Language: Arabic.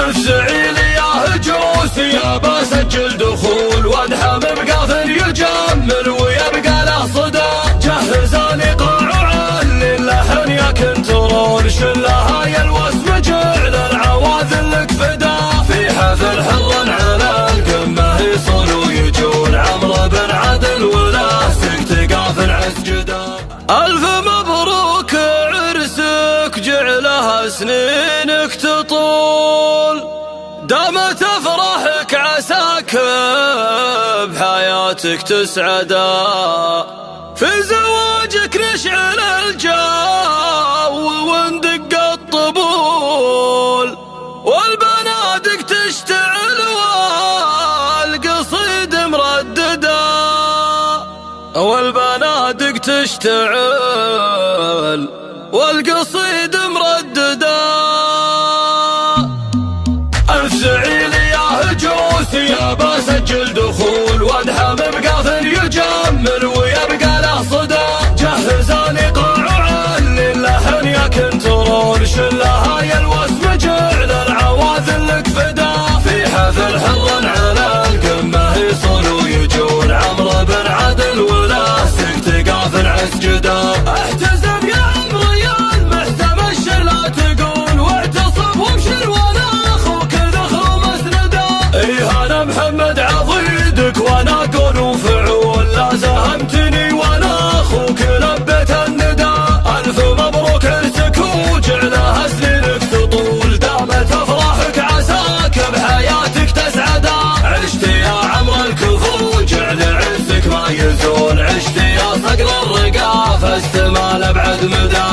افزعي لي يا هجوسي يابا سجل دخول وادحم بقافل يجمل ويبقى له صدى. جهزاني قاع وعلي اللحن يا كنترول شلها يا الوسم جعل العواذل لك فدا. في حفل حرا على القمه يصون ويجون عمرو بن عدل ولا سكت قافل عسجدا. الف مبروك عرسك جعلها سنينك تطول دامت افراحك عساك بحياتك تسعدا. في زواجك نشعل الجو وندق الطبول والبنادق تشتعل والقصيد مرددا. والبنادق تشتعل والقصيد مرددا. افزعي لي يا هجوسي يابا سجل دخول وادحم بقافل يجمل ويبقى له صدى. جهزاني قاع وعلي اللحن يا كنترول شلها يا الوسم جعل العواذل لك فدا. في حفل حرا على القمه يصون ويجون عمرو بن عدل ولا سكت قافل عسجدا. احتزم يا عمرو يا المحتم الشر لا تقول واعتصم وابشر وانا اخوك ذخر مسندا. ايه انا محمد عضيدك وانا قول وفعول لا زهمتني وانا اخوك لبيت الندى. الف مبروك عرسك وجعلها سنينك تطول دامت افراحك عساك بحياتك تسعدا. عشت يا عمرو الكفو جعل عرسك ما يزول عشت يا صقر الرقا فاستمال ابعد مدى.